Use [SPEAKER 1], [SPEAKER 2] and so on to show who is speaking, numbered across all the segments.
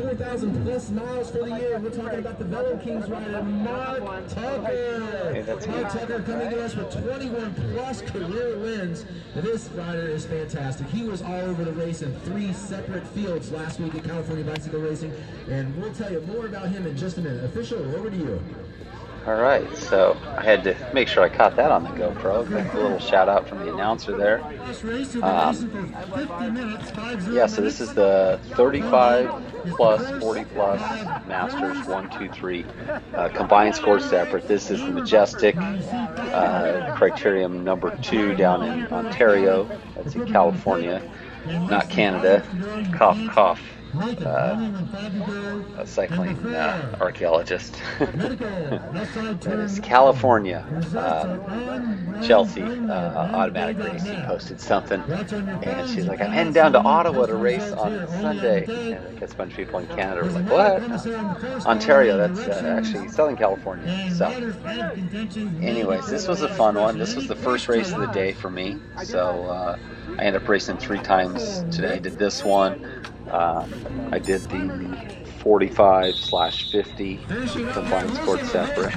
[SPEAKER 1] 4,000 plus miles for the year. We're talking about the Velo Kings rider, Mark Tucker.
[SPEAKER 2] Hey, that's
[SPEAKER 1] Mark Tucker coming to us with 21 plus career wins. This rider is fantastic. He was all over the race in 3 separate fields last week at California Bicycle Racing, and we'll tell you more about him in just a minute. Official, over to you.
[SPEAKER 2] All right, so I had to make sure I caught that on the GoPro. A little shout out from the announcer there. Yeah, so this is the 35 plus, 40 plus Masters 1, 2, 3 combined score separate. This is the Majestic Criterium number 2 down in Ontario. That's in California, not Canada. Cough, cough. A cycling archaeologist. That is California. Chelsea Automatic Racing posted something, and she's like, I'm heading down to Ottawa to race on Sunday. And I guess a bunch of people in Canada were like, what? Ontario, that's actually Southern California. So anyways, this was a fun one. This was the first race of the day for me, so I ended up racing 3 times today. I did this one. I did the 45/50 combined scored separate.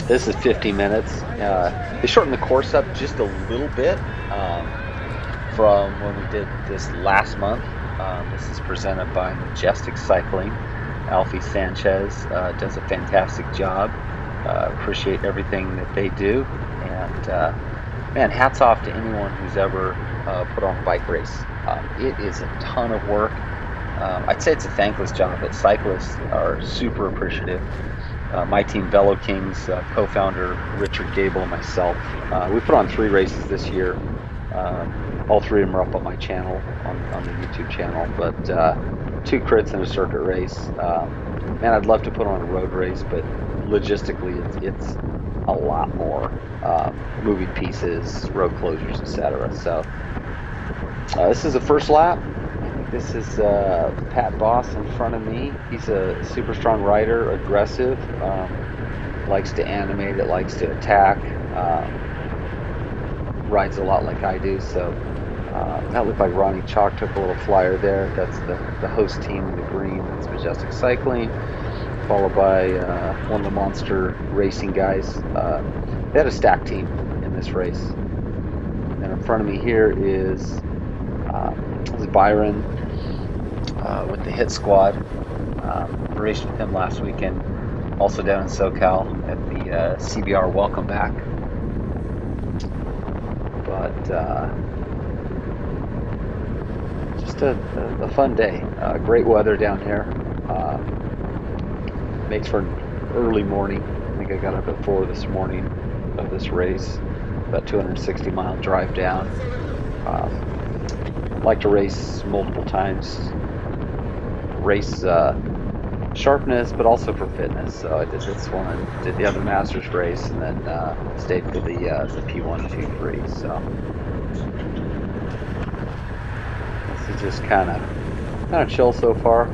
[SPEAKER 2] This is 50 minutes. They shortened the course up just a little bit from when we did this last month. This is presented by Majestic Cycling. Alfie Sanchez does a fantastic job. Appreciate everything that they do. And man, hats off to anyone who's ever put on a bike race. It is a ton of work. I'd say it's a thankless job, but cyclists are super appreciative. My team, Velo Kings, co-founder Richard Gable and myself, we put on 3 races this year. All 3 of them are up on my channel, on the YouTube channel, but 2 crits and a circuit race. Man, I'd love to put on a road race, but logistically it's a lot more. Moving pieces, road closures, etc. So this is the first lap. I think this is Pat Boss in front of me. He's a super strong rider, aggressive, likes to animate it, likes to attack, rides a lot like I do. So that looked like Ronnie Chalk took a little flyer there. That's the host team in the green. That's Majestic Cycling, followed by one of the monster racing guys. They had a stack team in this race. And in front of me here is Byron with the Hit Squad. Raced with him last weekend, also down in SoCal at the CBR Welcome Back. But just a fun day. Great weather down here. Makes for an early morning. I think I got up at 4 this morning of this race. About 260-mile drive down. Like to race multiple times. Race sharpness, but also for fitness. So I did this one, did the other Masters race, and then stayed for the P1, 2, 3. So this is just kind of chill so far,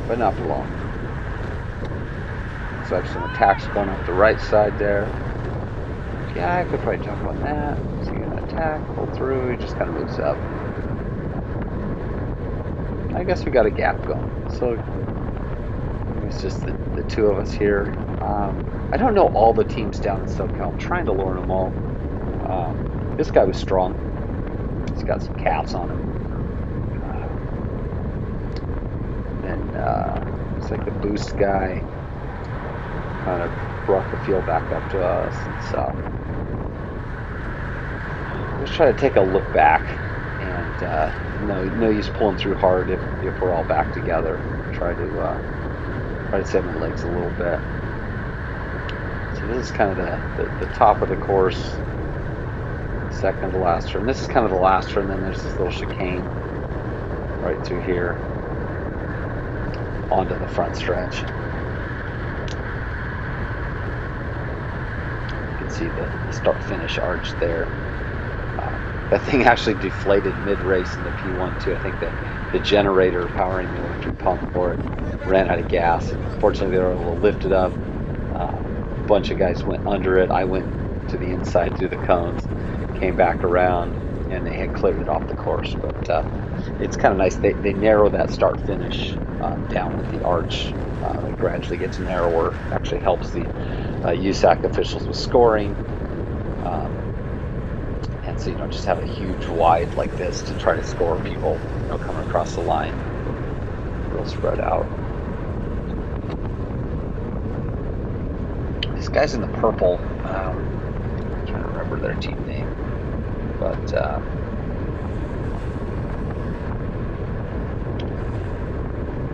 [SPEAKER 2] but not for long. So I have some attacks going up the right side there. Yeah, I could probably jump on that. So you get an attack, pull through, he just kind of moves up. I guess we got a gap going. So it's just the 2 of us here. I don't know all the teams down in SoCal. I'm trying to learn them all. This guy was strong. He's got some calves on him. And it's like the boost guy kind of brought the field back up to us. And so let's try to take a look back, and no use pulling through hard if we're all back together. Try to set my legs a little bit. So this is kind of the top of the course, second of the last turn. This is kind of the last turn, then there's this little chicane right through here onto the front stretch. You can see the start-finish arch there. That thing actually deflated mid-race in the P1 too. I think that the generator powering the electric pump for it ran out of gas. Fortunately, they were able to lift it up. A bunch of guys went under it. I went to the inside through the cones, came back around, and they had cleared it off the course. But it's kind of nice. They narrow that start-finish down with the arch. It gradually gets narrower. Actually helps the USAC officials with scoring. And so you don't just have a huge wide like this to try to score people, coming across the line. Real spread out. These guys in the purple, I'm trying to remember their team name, but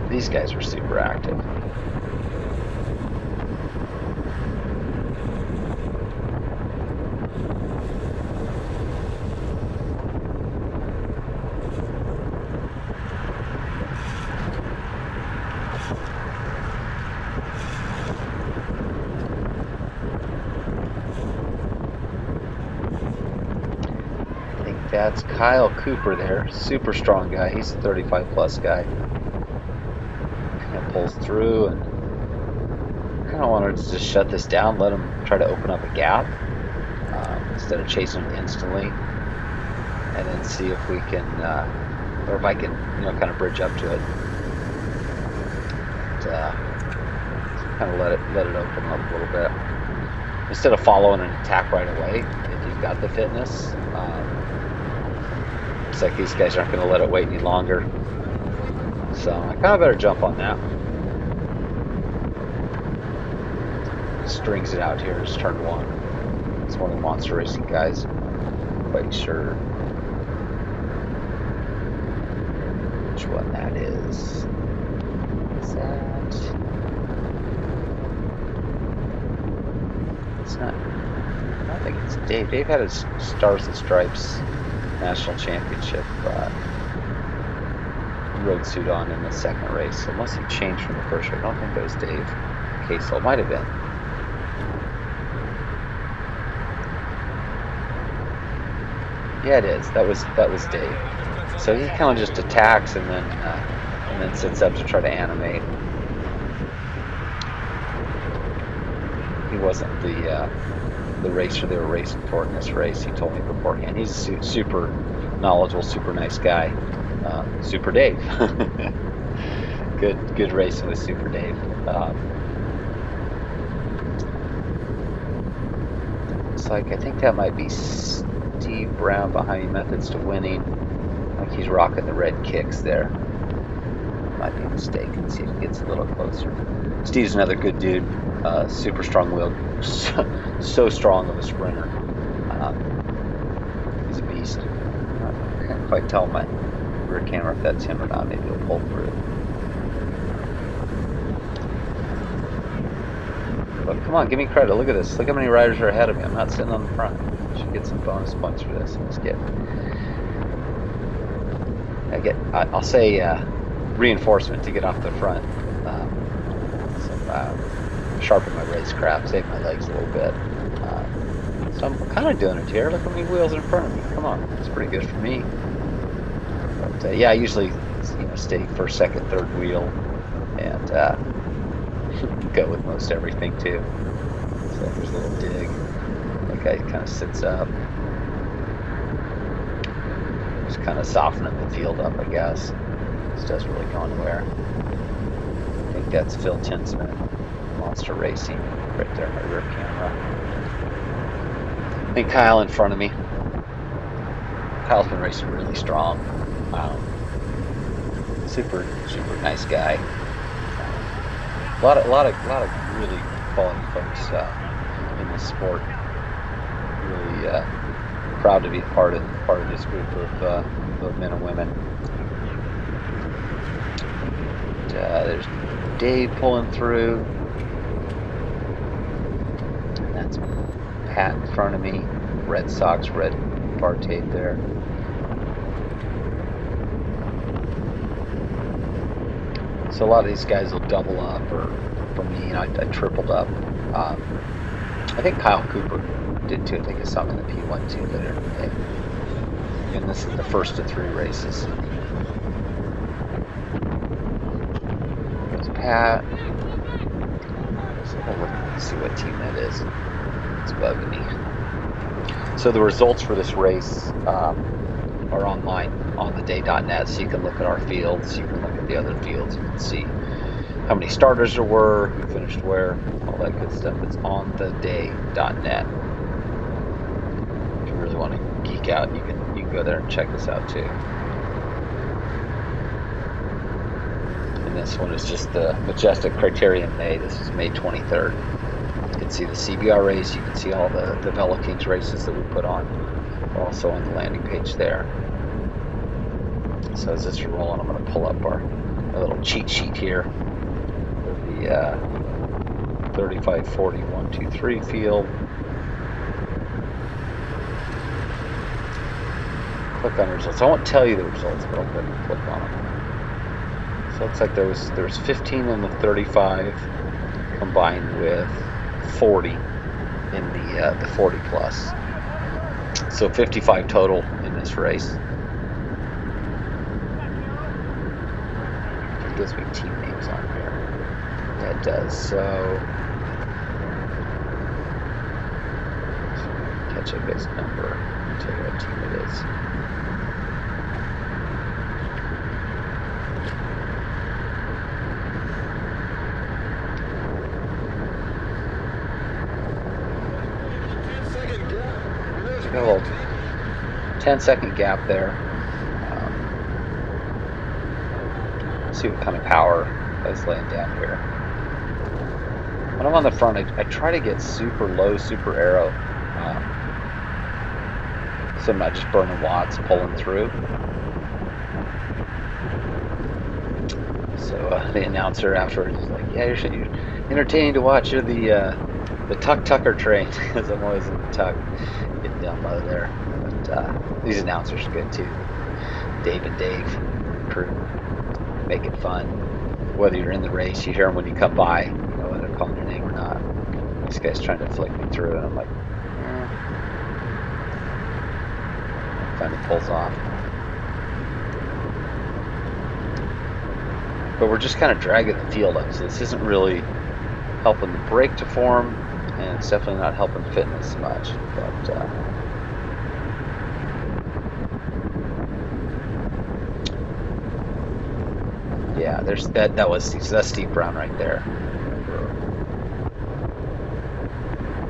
[SPEAKER 2] these guys were super active. That's Kyle Cooper there, super strong guy. He's a 35 plus guy. Kind of pulls through, and kind of wanted to just shut this down, let him try to open up a gap instead of chasing him instantly, and then see if we can, or if I can, kind of bridge up to it. Kind of let it open up a little bit instead of following an attack right away. If you've got the fitness. Looks like these guys aren't going to let it wait any longer. So I kind of better jump on that. Strings it out here. It's turn 1. It's one of the monster racing guys. Quite sure which one that is. Is that? It's not. I don't think it's Dave. Dave had his Stars and Stripes National Championship road suit on in the second race, so unless he changed from the first race. I don't think that was Dave Casel. Might have been. Yeah, it is. That was Dave. So he kind of just attacks and then sits up to try to animate. He wasn't the racer they were racing for in this race. He told me beforehand. He's super knowledgeable, super nice guy. Super Dave. Good racing with Super Dave. Looks like, I think that might be Steve Brown behind me, Methods to Winning. Like he's rocking the red kicks there. Might be mistaken. See if he gets a little closer. Steve's another good dude. Super strong wheel. So strong of a sprinter. He's a beast. I can't quite tell my rear camera if that's him or not. Maybe he'll pull through. But come on, give me credit. Look at this. Look how many riders are ahead of me. I'm not sitting on the front. Should get some bonus points for this. I'll say reinforcement to get off the front. Sharpen my racecraft, save my legs a little bit. So I'm kind of doing it here. Look how many wheels in front of me. Come on, it's pretty good for me. But yeah, I usually stay first, second, third wheel, and go with most everything too. So there's a little dig. That guy kind of sits up. Just kind of softening the field up, I guess. This doesn't really go anywhere. I think that's Phil Tinsman, Monster Racing, right there in my rear camera. I think Kyle in front of me. Kyle's been racing really strong. Super nice guy. A lot of really quality folks in this sport. Really proud to be part of this group of men and women. There's Dave pulling through. And that's Pat in front of me. Red Sox, red bar tape there. So a lot of these guys will double up, or for me, I tripled up. I think Kyle Cooper did too. I think I saw him in the P1 too later today. And this is the first of 3 races. There's Pat. So let's see what team that is. It's bugging me. So the results for this race, are online on theday.net, so you can look at our fields, you can look at the other fields, you can see how many starters there were, who finished where, all that good stuff. It's on theday.net. If you really want to geek out, you can go there and check this out too. And this one is just the Majestic Criterium May. This is May 23rd. You can see the CBR race, you can see all the Velo Kings races that we put on. We're also on the landing page there. So as this is rolling, I'm going to pull up our little cheat sheet here for the 35, 40, 1, 2, 3 field. Click on results. I won't tell you the results, but I'll go ahead and click on them. So it looks like there's 15 in the 35 combined with 40 in the 40 plus. So 55 total in this race. It gives me team names on here. Yeah, it does. So catch up his number. I'll tell you what team it is. A little 10-second gap there. See what kind of power is laying down here. When I'm on the front, I try to get super low, super aero, so I'm not just burning watts pulling through. So the announcer afterwards is like, "Yeah, you're entertaining to watch. You're the Tucker train," because I'm always in the Tuck. Getting down low there, but these announcers are good too. Dave and Dave crew make it fun. Whether you're in the race, you hear them when you come by, you know whether they're calling your name or not. This guy's trying to flick me through, and I'm like, finally pulls off. But we're just kind of dragging the field up, so this isn't really helping the brake to form. And it's definitely not helping fitness much, but yeah, there's that's steep brown right there.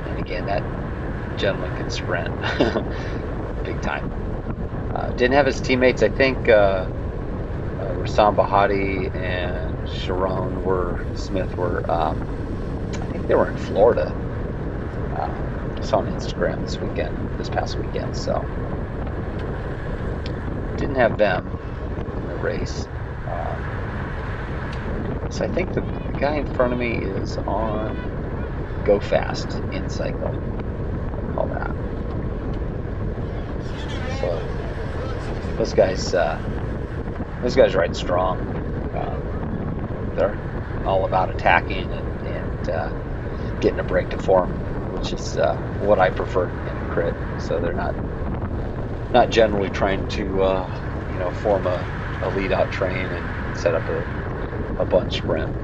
[SPEAKER 2] And again, that gentleman can sprint big time. Didn't have his teammates. I think Rassam Bahati and Sharon Smith were. I think they were in Florida. I saw on Instagram this past weekend, so didn't have them in the race. So I think the guy in front of me is on Go Fast in cycle. I call that. So those guys ride strong. They're all about attacking and getting a brake to form, which is what I prefer in a crit. So they're not generally trying to form a lead out train and set up a bunch sprint.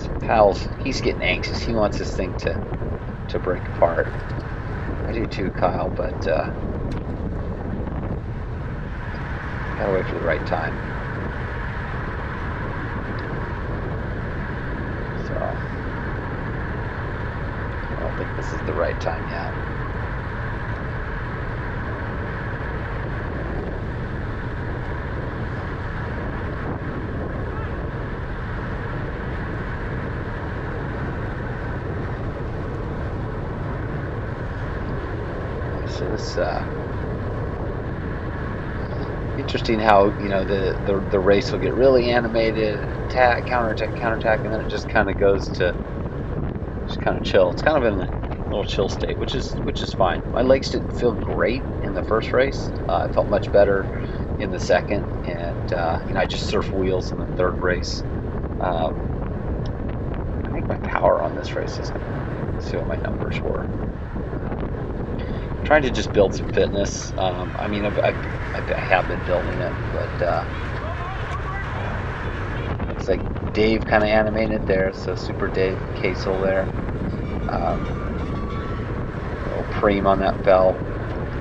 [SPEAKER 2] So Pal's, he's getting anxious. He wants this thing to break apart. I do too, Kyle, but gotta wait for the right time. So I don't think this is the right time yet. So this interesting how the race will get really animated, attack, counterattack, and then it just kind of goes to just kind of chill. It's kind of in a little chill state, which is fine. My legs didn't feel great in the first race. I felt much better in the second, and I just surfed wheels in the third race. I think my power on this race is gonna see what my numbers were. Trying to just build some fitness. I have been building it, but looks like Dave kind of animated there, so Super Dave Casel there. Little Preem on that bell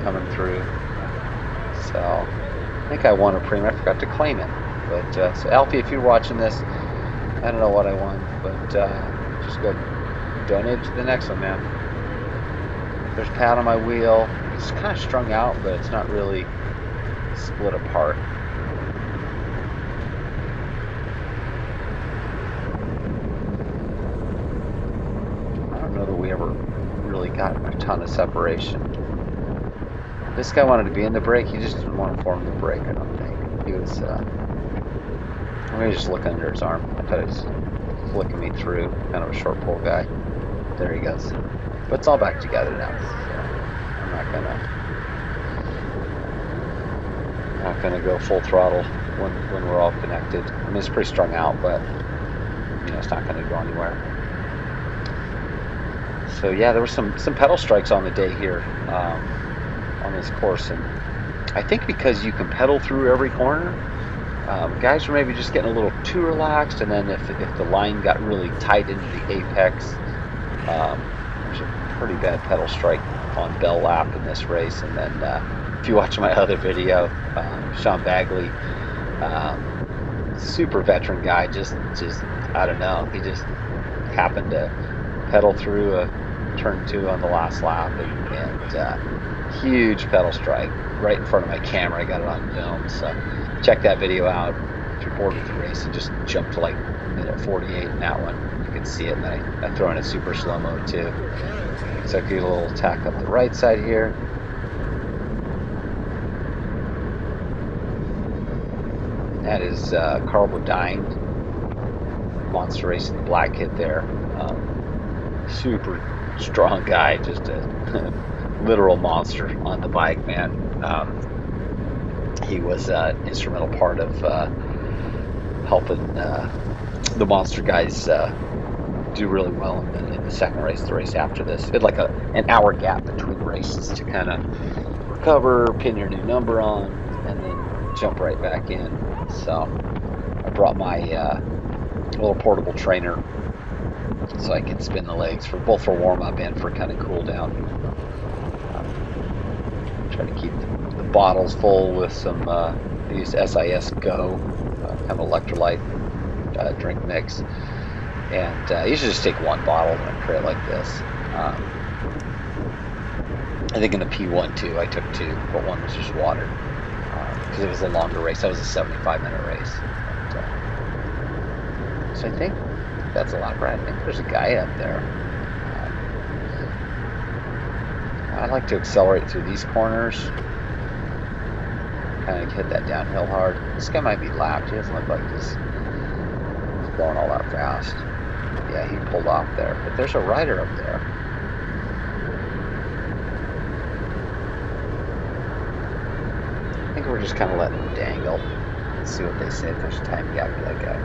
[SPEAKER 2] coming through. So I think I won a premium. I forgot to claim it. But so Alfie, if you're watching this, I don't know what I won, but just go donate to the next one, man. There's pad on my wheel. It's kind of strung out, but it's not really split apart. I don't know that we ever really got a ton of separation. This guy wanted to be in the brake. He just didn't want to form the brake, I don't think. He was, let me just look under his arm. I thought he was flicking me through. Kind of a short pole guy. There he goes. But it's all back together now. So I'm not gonna go full throttle when we're all connected. I mean, it's pretty strung out, but you know, it's not gonna go anywhere. So yeah, there were some pedal strikes on the day here on this course, and I think because you can pedal through every corner, guys were maybe just getting a little too relaxed, and then if the line got really tight into the apex, there's a pretty bad pedal strike on Bell Lap in this race. And then if you watch my other video, Sean Bagley, super veteran guy, just I don't know, he just happened to pedal through a turn 2 on the last lap, and huge pedal strike right in front of my camera. I got it on film, so check that video out if you're bored with the race, and just jump to like minute 48 in that one. You can see it, and I throw in a super slow-mo too. So I get a little tack up the right side here. That is Carl Bodine, Monster Racing Black Kid there. Super strong guy, just a literal monster on the bike, man. He was an instrumental part of helping the Monster guys do really well in the second race, the race after this. It had like an hour gap between races to kind of recover, pin your new number on, and then jump right back in. So I brought my little portable trainer so I can spin the legs for both for warm up and for kind of cool down. Try to keep the bottles full with some I use SIS Go, kind of electrolyte drink mix, and you should just take one bottle in a crate like this. I think in the P1 too I took 2, but one was just water because it was a longer race. That was a 75-minute race. So I think that's a lot, right? I think there's a guy up there. I like to accelerate through these corners, kind of hit that downhill hard. This guy might be lapped. He doesn't look like he's going all that fast. Yeah, he pulled off there, but there's a rider up there. I think we're just kind of letting him dangle. Let's see what they say. If there's a time gap for that guy.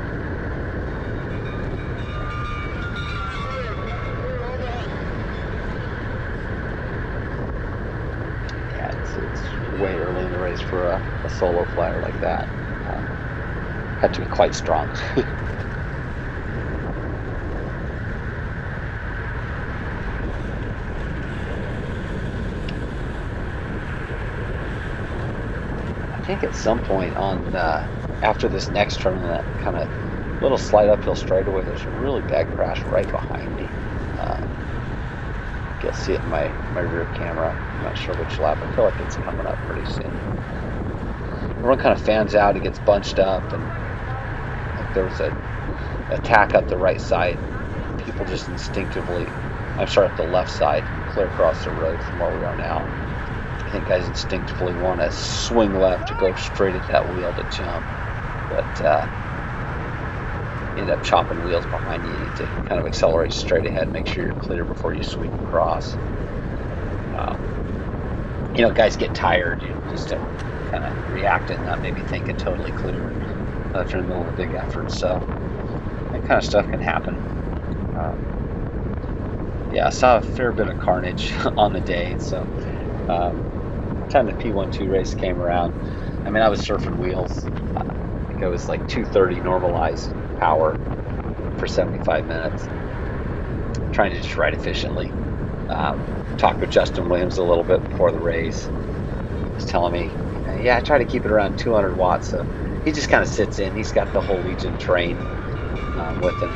[SPEAKER 2] Way early in the race for a solo flyer like that. Had to be quite strong. I think at some point on after this next turn, that kind of little slight uphill straightaway, there's a really bad crash right behind me. You'll see it in my rear camera. I'm not sure which lap. I feel like it's coming up pretty soon. Everyone kind of fans out. It gets bunched up, and like there was a attack up the right side. People just instinctively, up the left side, clear across the road from where we are now. I think guys instinctively want to swing left to go straight at that wheel to jump, but end up chopping wheels behind you. You need to kind of accelerate straight ahead, make sure you're clear before you sweep across. You know, guys get tired. You just kind of reacting, not maybe thinking totally clear if you're in the middle of a big effort. So that kind of stuff can happen. Yeah, I saw a fair bit of carnage on the day. So time the P1-2 race came around, I mean, I was surfing wheels. I think it was like 230 normalized power for 75 minutes, trying to just ride efficiently. Talked with Justin Williams a little bit before the race. He was telling me, yeah, I try to keep it around 200 watts. So he just kind of sits in. He's got the whole Legion train with him,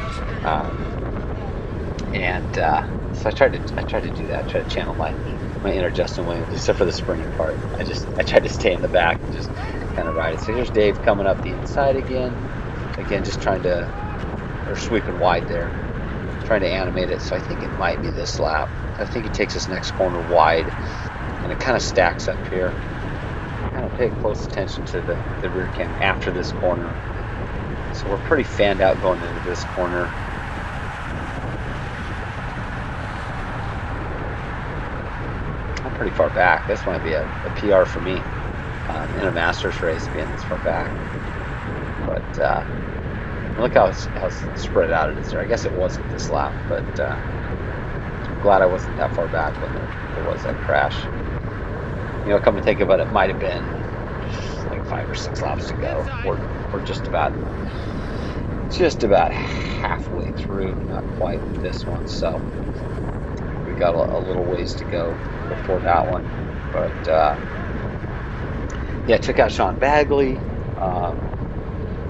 [SPEAKER 2] so I try to do that. I try to channel my inner Justin Williams, except for the sprinting part. I try to stay in the back and just kind of ride it. So here's Dave coming up the inside again, just trying to, or sweeping wide there, trying to animate it. So I think it might be this lap. I think he takes this next corner wide, and it kind of stacks up here. Kind of pay close attention to the rear cam after this corner. So we're pretty fanned out going into this corner. I'm pretty far back. This might be a PR for me in a Masters race, being this far back. But look how spread out it is there. I guess it wasn't this lap, but I'm glad I wasn't that far back when there was that crash. You know, come to think about it, might have been like 5 or 6 laps to go. We're just about halfway through, not quite this one, so we got a little ways to go before that one. But yeah, took out Sean Bagley,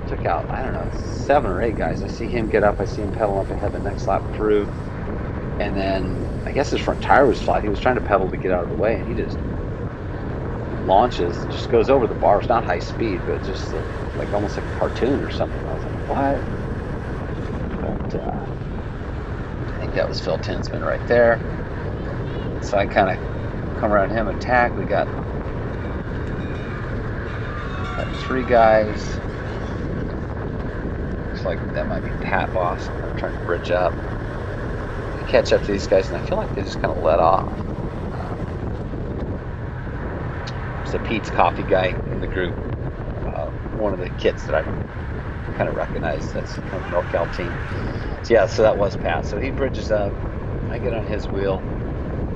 [SPEAKER 2] took out, I don't know, 7 or 8 guys. I see him get up, I see him pedal up ahead the next lap through, and then I guess his front tire was flat. He was trying to pedal to get out of the way, and he just launches, just goes over the bar. It's not high speed, but just like almost like a cartoon or something. I was like, what? But I think that was Phil Tinsman right there. So I kind of come around him, attack. We got 3 guys. Looks like that might be Pat Boss. I'm trying to bridge up, catch up to these guys, and I feel like they just kind of let off. There's a Pete's Coffee guy in the group, one of the kits that I kind of recognize. That's from the NorCal team. So yeah, so that was Pat. So he bridges up. I get on his wheel.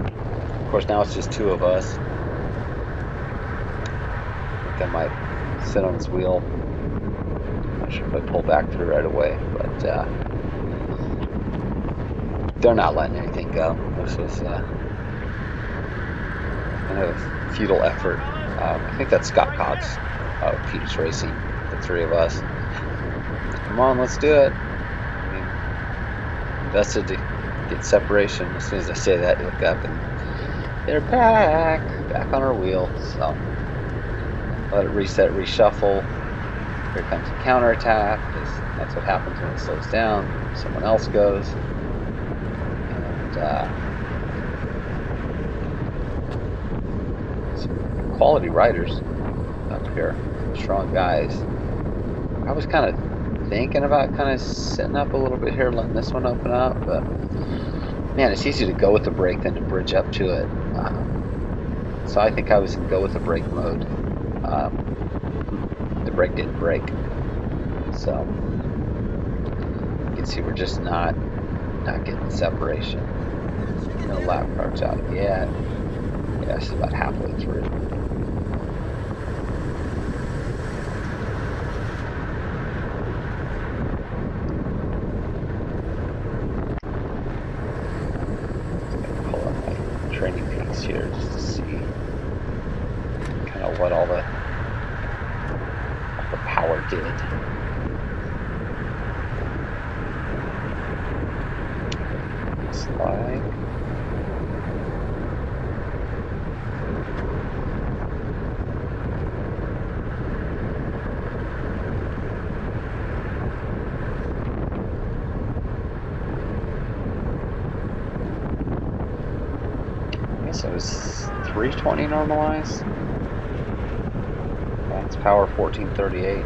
[SPEAKER 2] Of course, now it's just 2 of us. I think I might sit on his wheel. I'm not sure if I pull back through right away, but they're not letting anything go. This was kind of a futile effort. I think that's Scott Cobbs of Pete's Racing, the 3 of us. Come on, let's do it. I mean, invested to get separation. As soon as I say that, you look up and they're back on our wheel. So let it reset, reshuffle. Here comes a counterattack. That's what happens when it slows down. Someone else goes. And some quality riders up here, strong guys. I was kind of thinking about kind of sitting up a little bit here, letting this one open up, but man, it's easier to go with the brake than to bridge up to it. So I think I was in go with the brake mode. The brake didn't break, so you can see we're just not getting separation. No lap cards out yet. Yeah, it's about halfway through. Pull up my training peaks here just to see kind of what all the power did. Looks like so it was 320 normalized. That's power 1438.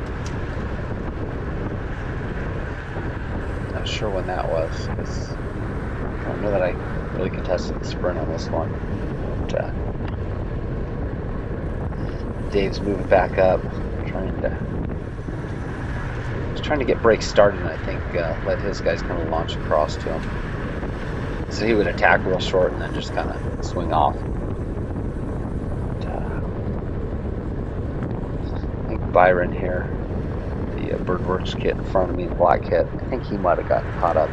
[SPEAKER 2] Not sure when that was, because I don't know that I really contested the sprint on this one. But, Dave's moving back up, trying to get brakes started, and I think let his guys kind of launch across to him. So he would attack real short and then just kind of swing off. I think Byron here, the Birdworks kit in front of me, the black kit, I think he might have gotten caught up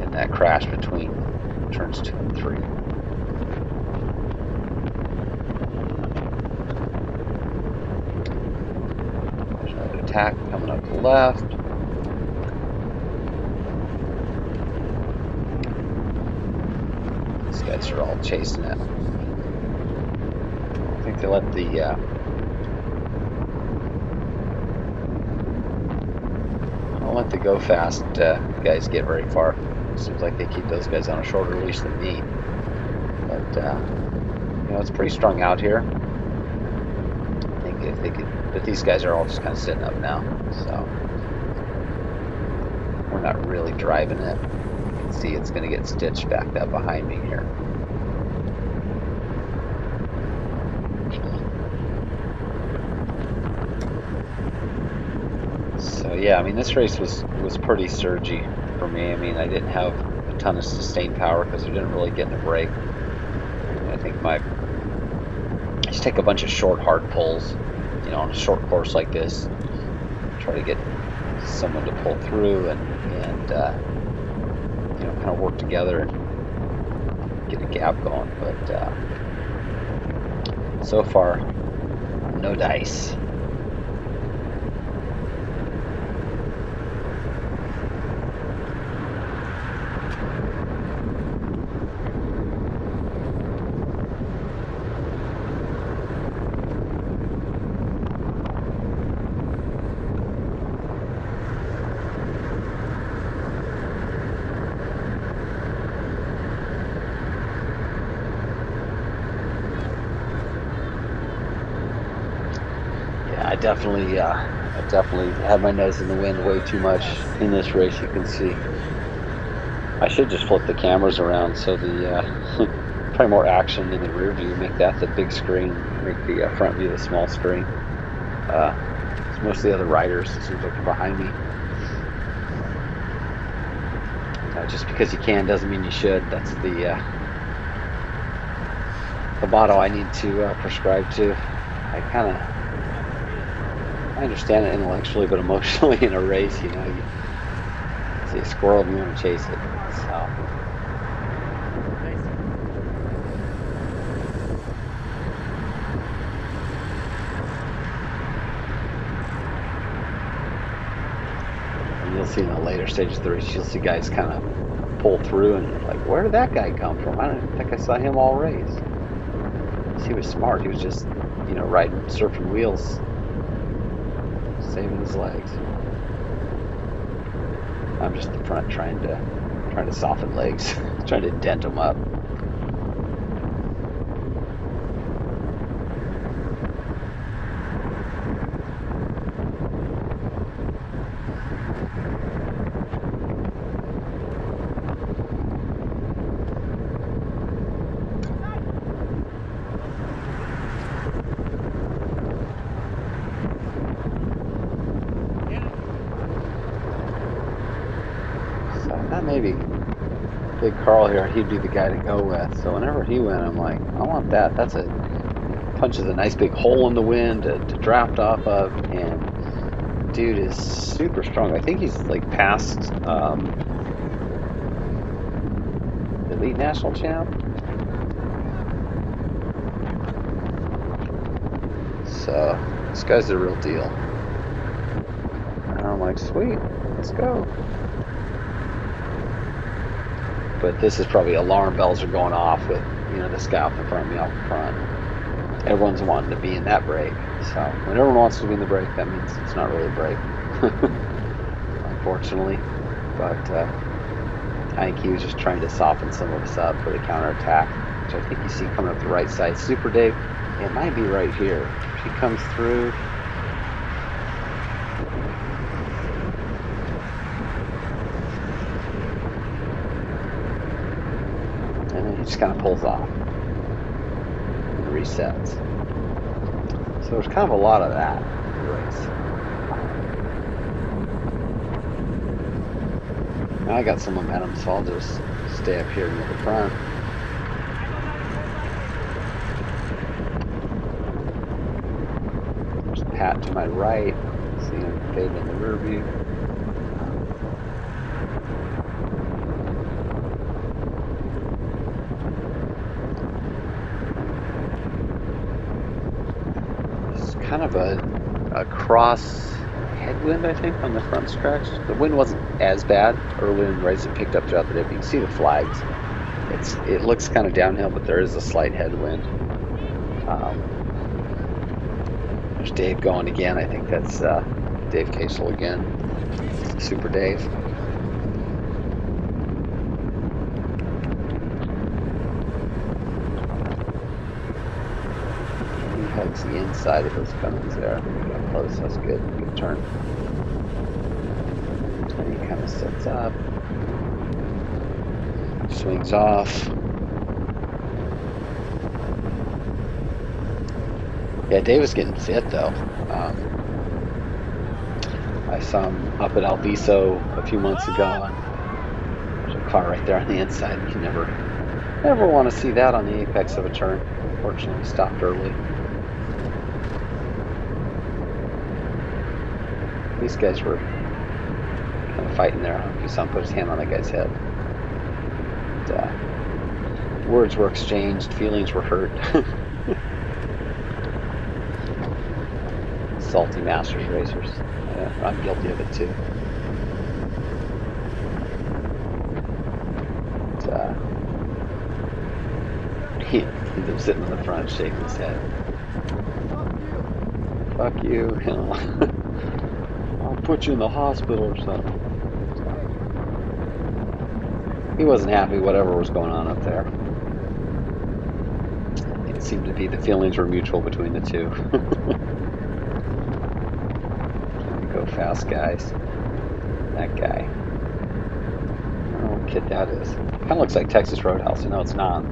[SPEAKER 2] in that crash between turns 2 and 3. attack coming up the left. These guys are all chasing it. I think they let the don't let the go fast guys get very far. Seems like they keep those guys on a shorter leash than me. But you know, it's pretty strung out here. I think if they could, but these guys are all just kind of sitting up now, so we're not really driving it. You can see it's going to get stitched back up behind me here. So yeah, I mean, this race was pretty surgy for me. I mean, I didn't have a ton of sustained power because I didn't really get in a break. I think I just take a bunch of short, hard pulls, you know, on a short course like this. Try to get someone to pull through and you know, kind of work together and get a gap going. But so far, no dice. I definitely had my nose in the wind way too much in this race. You can see. I should just flip the cameras around so the probably more action in the rear view. Make that the big screen. Make the front view the small screen. Most of the other riders, it seems like, are behind me. Just because you can doesn't mean you should. That's the motto I need to prescribe to. I understand it intellectually, but emotionally in a race, you know, you see a squirrel and you want to chase it. So. And you'll see in the later stages of the race, you'll see guys kind of pull through and like, where did that guy come from? I don't think I saw him all race. He was smart. He was just, you know, riding, surfing wheels, saving his legs. I'm just in front trying to soften legs, trying to dent them up. Maybe Big Carl here, he'd be the guy to go with. So whenever he went, I'm like, I want that. That's punches a nice big hole in the wind to draft off of, and dude is super strong. I think he's like past elite national champ. So this guy's the real deal. And I'm like, sweet, let's go. But this is probably alarm bells are going off with, you know, this guy up in front of me out in front. Everyone's wanting to be in that break. So when everyone wants to be in the break, that means it's not really a break, unfortunately. But I think he was just trying to soften some of us up for the counterattack, which I think you see coming up the right side. Super Dave, it might be right here. If he comes through. Just kind of pulls off and resets. So there's kind of a lot of that in the race. Now I got some momentum, so I'll just stay up here near the front. There's Pat to my right. See him fading in the rear view. Kind of a cross headwind, I think, on the front stretch. The wind wasn't as bad early in the race. It picked up throughout the day, but you can see the flags. It looks kind of downhill, but there is a slight headwind. There's Dave going again. I think that's Dave Casel again. Super Dave. He hugs the inside of those cones there. Got close. That's good. Good turn. And he kind of sets up. Swings off. Yeah, Dave was getting fit though. I saw him up at Alviso a few months ago. There's a car right there on the inside. You never want to see that on the apex of a turn. Unfortunately, stopped early. These guys were kind of fighting there. You saw him put his hand on that guy's head. And, words were exchanged. Feelings were hurt. Salty Masters racers. I'm guilty of it too. He's sitting in the front shaking his head. Fuck you. I'll put you in the hospital or something. He wasn't happy whatever was going on up there. It seemed to be the feelings were mutual between the two. Go fast, guys. That guy. I don't know what kid that is. Kind of looks like Texas Roadhouse. No, it's not.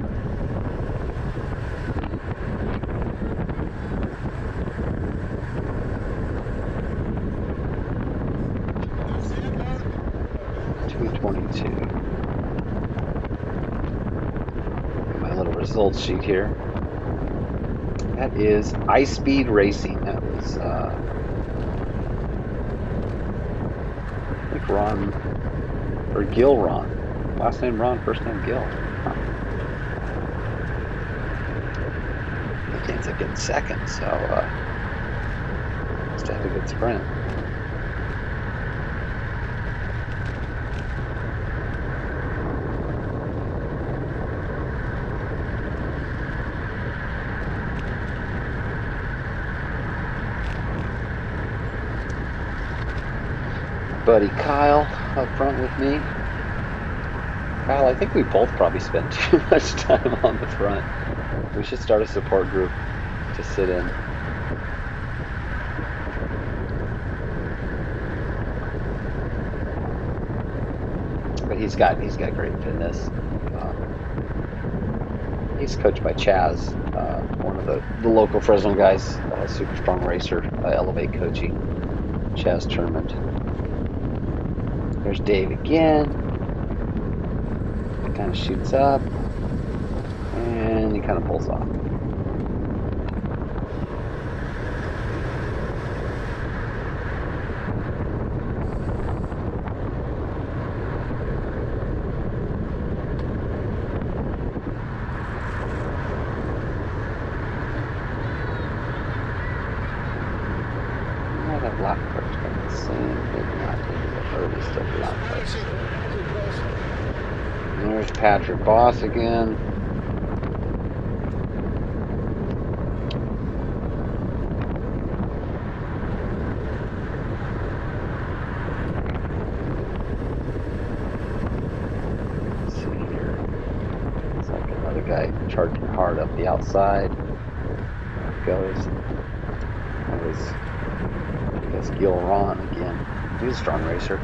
[SPEAKER 2] Results sheet here. That is Ice Speed Racing. That was I think Ron or Gil Ron. Last name Ron, first name Gil. Huh. He ends up getting second, so must have a good sprint. Buddy Kyle up front with me. Kyle, I think we both probably spend too much time on the front. We should start a support group to sit in. But he's got great fitness. He's coached by Chaz, one of the local Fresno guys, super strong racer, Elevate Coaching, Chaz Turmond. There's Dave again. He kind of shoots up and he kind of pulls off. That black car's got the same, maybe not, maybe still black cars. There's Patrick Boss again. Let's see here. It's like another guy charging hard up the outside. There it goes. That was Gil Ron again. He's a strong racer.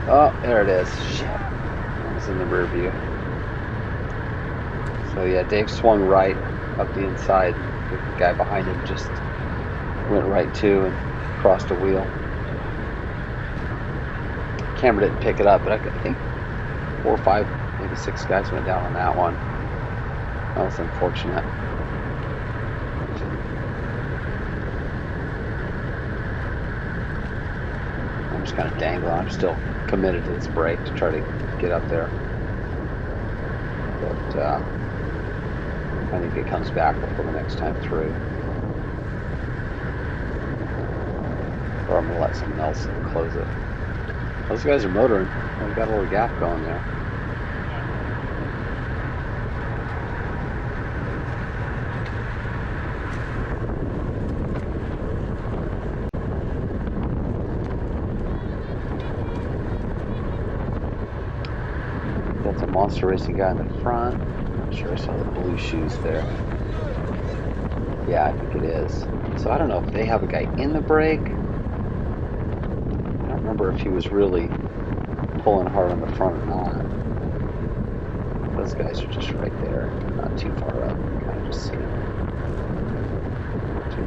[SPEAKER 2] Oh, there it is. Shit. That was in the rear view. So yeah, Dave swung right up the inside. The guy behind him just went right too and crossed a wheel. Camera didn't pick it up, but I think 4 or 5, maybe 6 guys went down on that one. That was unfortunate. I'm just kind of dangling. I'm still committed to this break to try to get up there. I think it comes back before the next time through. Or I'm going to let someone else close it. Those guys are motoring. We got a little gap going there. That's a monster racing guy in the front. I'm sure I saw the blue shoes there. Yeah, I think it is. So I don't know if they have a guy in the break. I don't remember if he was really pulling hard on the front or not. Those guys are just right there, not too far up. Kind of just see them.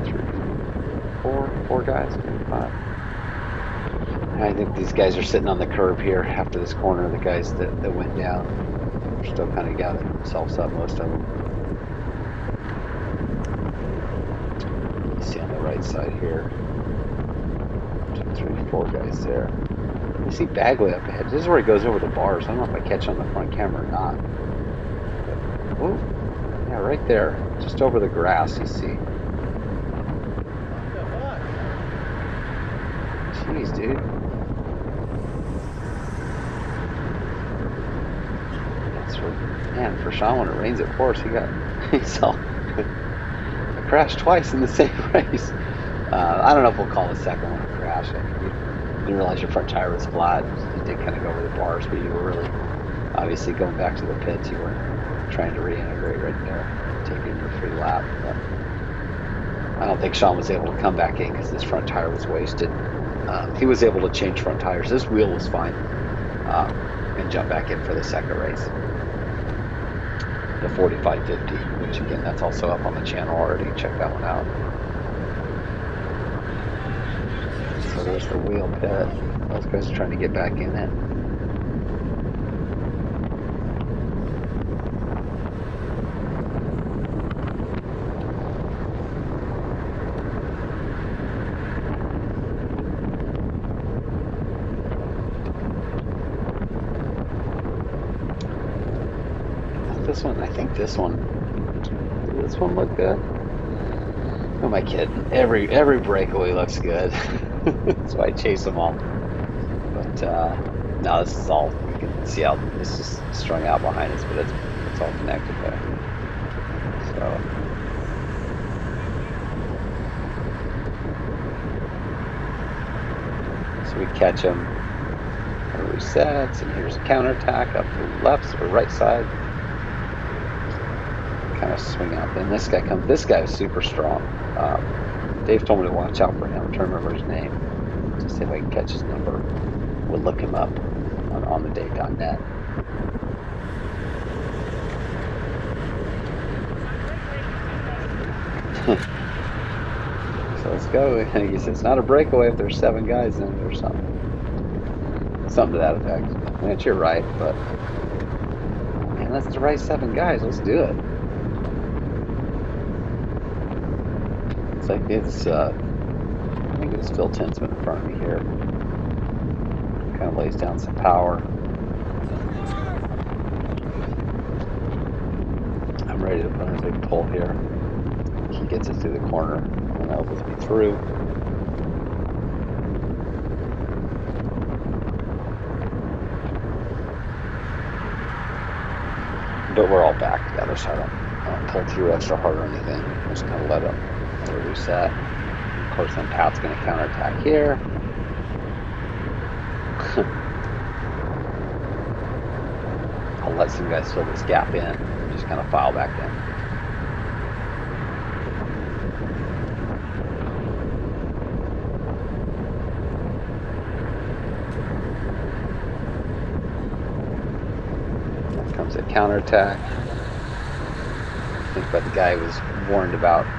[SPEAKER 2] 2, 3, 4, 4 guys, maybe 5. I think these guys are sitting on the curb here after this corner. The guys that went down are still kind of gathering themselves up, most of them. You see on the right side here. 2, 3, 4 guys there. You see Bagley up ahead. This is where he goes over the bars. I don't know if I catch on the front camera or not. But, whoa. Yeah, right there. Just over the grass, you see. Jeez, dude. That's for, man, for Sean, when it rains at Force, he saw a crash twice in the same race. I don't know if we'll call the second one a crash. You didn't realize your front tire was flat. You did kind of go over the bars, but you were really, obviously, going back to the pits. You were trying to reintegrate right there, taking your free lap. But I don't think Sean was able to come back in because his front tire was wasted. He was able to change front tires. His wheel was fine, and jump back in for the second race, the 4550, which again, that's also up on the channel already. Check that one out. So there's the wheel pit. Those guys are trying to get back in it. This one, I think this one looked good. Who am I kidding? Every breakaway looks good. That's why I chase them all. But no, this is all, you can see how this is strung out behind us, but it's all connected there. So we catch them, resets, and here's a counterattack up the left or right side. Kind of swing out. Then this guy comes. This guy is super strong. Dave told me to watch out for him. I'm trying to remember his name. Just see if I can catch his number. We'll look him up on the day.net. So let's go. He says it's not a breakaway if there's 7 guys in it or something. Something to that effect. Which you're right, but man, that's the right 7 guys. Let's do it. It's like it's, I think it's Phil Tinsman in front of me here. Kind of lays down some power. I'm ready to put in a big pull here. He gets it through the corner and elbows me through. But we're all back together, so I don't pull through extra hard or anything. I'm just kind of let him reset. Of course, then Pat's going to counterattack here. I'll let some guys fill this gap in and just kind of file back in. Then comes a counterattack. I think about the guy who was warned about. I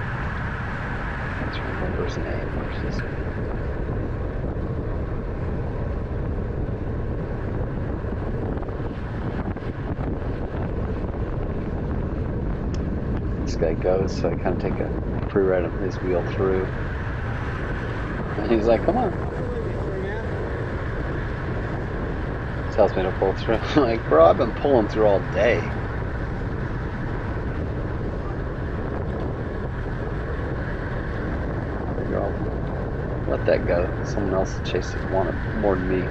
[SPEAKER 2] can't remember his name. Where's this? This guy goes, so I kind of take a pre-ride of his wheel through. And he's like, come on. Tells me to pull through. I'm like, bro, I've been pulling through all day. I'll let that go. Someone else chased it more than me.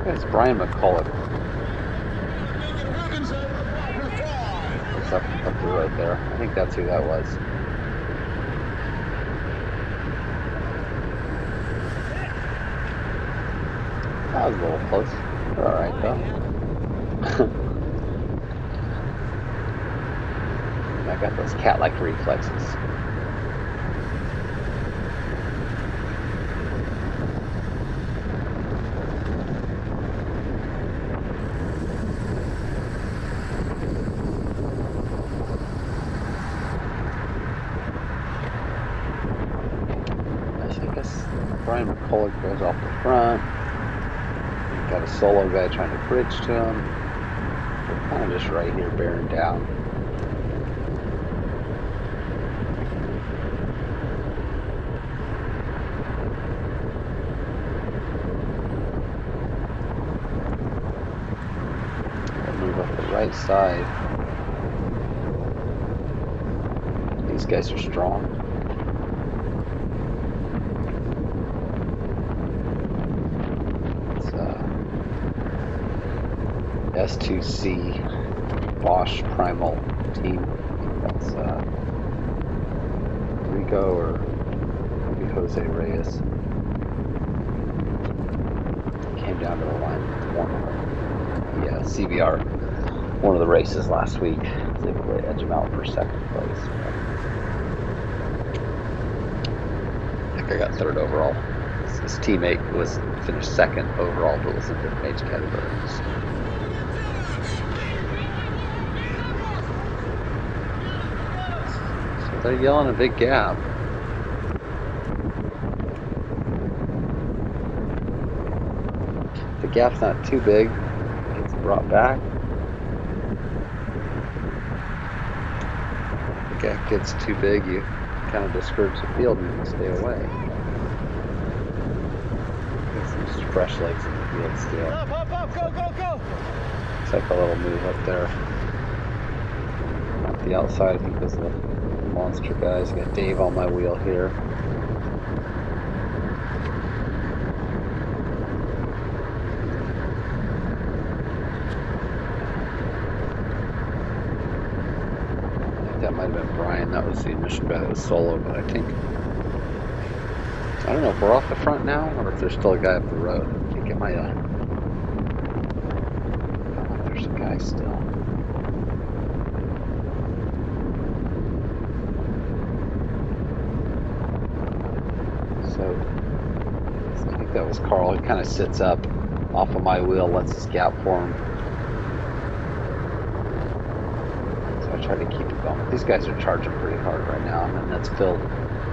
[SPEAKER 2] It's Brian McCullough. It's up the road there. I think that's who that was. That was a little close. We're alright though. I got those cat-like reflexes. Brian McCullough goes off the front. We've got a solo guy trying to bridge to him. We're kind of just right here bearing down. We'll move up the right side. These guys are strong. S2C Bosch Primal team. That's Rico or maybe Jose Reyes. Came down to the line with the CBR, one of the races last week. They would edge him out for second place. I think I got third overall. His teammate was finished second overall, but was in different age categories. They're yelling a big gap. The gap's not too big. It gets brought back. If the gap gets too big, you kind of discourage the field and you stay away. Get some fresh legs in the field still.
[SPEAKER 3] Up, go, go, go!
[SPEAKER 2] Looks like a little move up there. At the outside, I think there's the monster guys. Got Dave on my wheel here. I think that might have been Brian. That was the initial guy that was solo, but I think, I don't know if we're off the front now or if there's still a guy up the road. I think it might have. There's a guy still. So I think that was Carl. He kind of sits up off of my wheel, lets us gap for him. So I try to keep it going. These guys are charging pretty hard right now, and that's Phil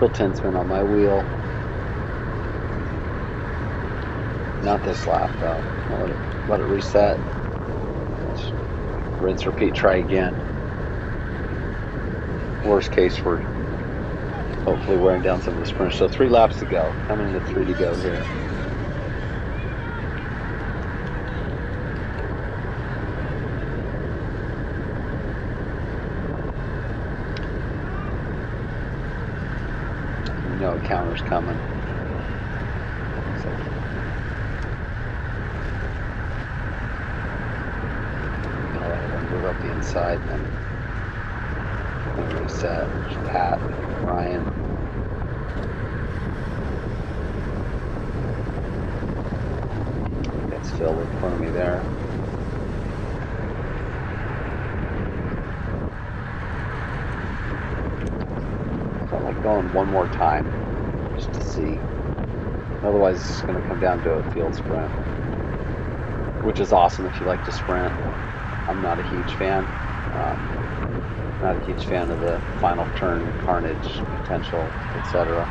[SPEAKER 2] Tinsman on my wheel. Not this lap though. I'll let it reset. Just rinse, repeat, try again. Worst case, we're hopefully wearing down some of the sprinters. So 3 laps to go. Coming into 3 to go here. You know a counter's coming. So I'll let everyone move up the inside then. Reset. There's Pat, Ryan. That's Phil in front of me there. So I like going one more time just to see. Otherwise it's just going to come down to a field sprint, which is awesome if you like to sprint. I'm not a huge fan. Not a huge fan of the final turn carnage potential, etc.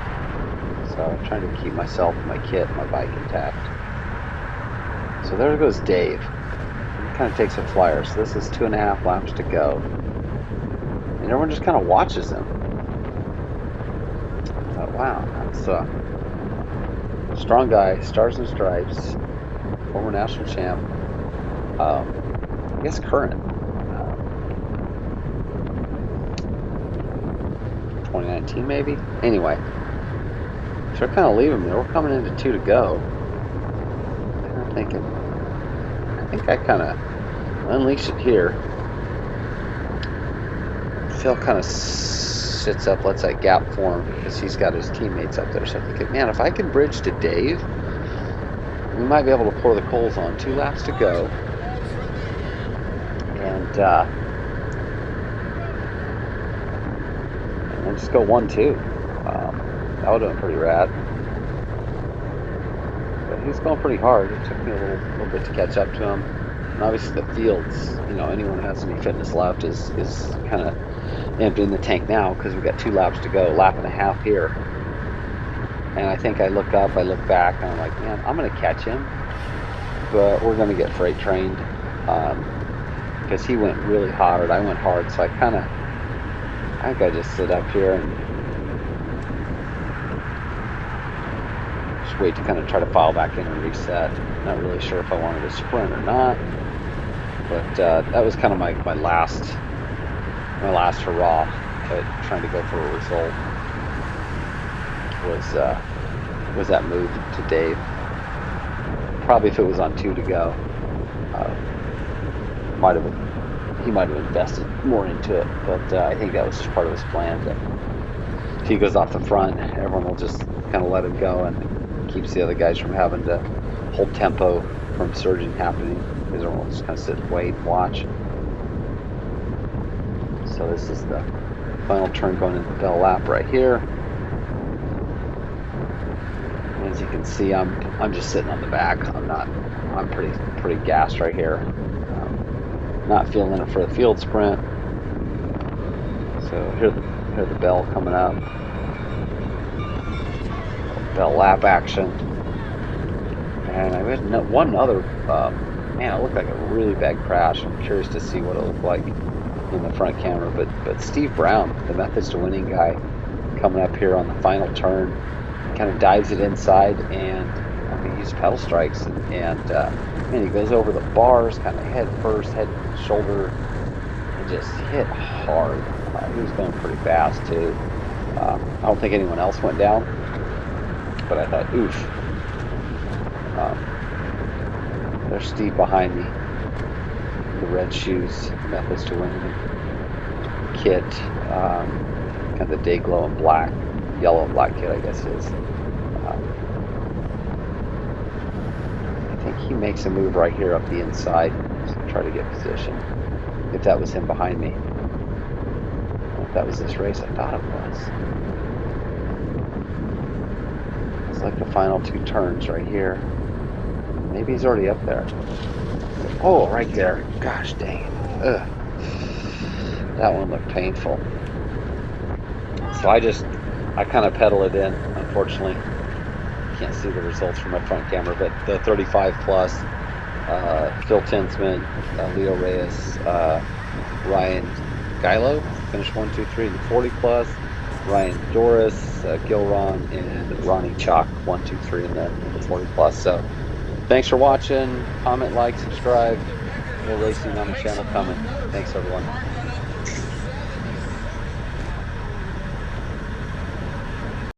[SPEAKER 2] So I'm trying to keep myself, my kit, my bike intact. So there goes Dave. He kind of takes a flyer. So this is 2.5 laps to go. And everyone just kind of watches him. I thought, wow, that's Strong guy, Stars and Stripes, former national champ. I guess current. 2019 maybe? Anyway. So I kind of leave him there. We're coming into 2 to go. And I'm thinking, I think I kind of unleash it here. Phil kind of sits up, lets that gap form because he's got his teammates up there. So I'm thinking, man, if I can bridge to Dave, we might be able to pour the coals on. 2 laps to go. And then just go 1-2. That would have been pretty rad. But he was going pretty hard. It took me a little bit to catch up to him. And obviously the fields, you know, anyone who has any fitness left is kind of emptying the tank now because we've got 2 laps to go, lap and a half here. And I think I look up, I look back, and I'm like, man, I'm going to catch him, but we're going to get freight trained because he went really hard. I went hard, so I think I just sit up here and just wait to kind of try to file back in and reset. Not really sure if I wanted to sprint or not, but that was kind of my last hurrah at trying to go for a result. Was that move to Dave. Probably if it was on 2 to go, he might have invested more into it, but I think that was just part of his plan. That if he goes off the front, everyone will just kind of let him go and keeps the other guys from having to hold tempo from surging happening, because everyone will just kind of sit and wait and watch. So this is the final turn going into the Bell lap right here. And as you can see, I'm just sitting on the back. I'm pretty gassed right here. Not feeling it for the field sprint. So here's the Bell coming up. Bell lap action. And I had one other, man, it looked like a really bad crash. I'm curious to see what it looked like in the front camera. But Steve Brown, the Methods to Winning guy, coming up here on the final turn, kind of dives it inside, and I mean, he used pedal strikes, and man, he goes over the bars, kind of head first, head shoulder, and just hit hard. He was going pretty fast too. I don't think anyone else went down, but I thought, oof. There's Steve behind me, the red shoes, Methods to Winning kit, kind of the day glow and black, yellow and black kit, I guess it is. I think he makes a move right here up the inside to try to get position. If that was him behind me. If that was this race, I thought it was. It's like the final 2 turns right here. Maybe he's already up there. Oh, right there. Gosh dang it. Ugh. That one looked painful. So I kind of pedal it in, unfortunately. Can't see the results from my front camera, but the 35 plus, Phil Tinsman, Leo Reyes, Ryan Gilo finished 1, 2, 3 in the 40 plus, Ryan Doris, Gilron, and Ronnie Chalk 1, 2, 3 in the 40 plus. So thanks for watching. Comment, like, subscribe. More racing on the channel coming. Thanks everyone.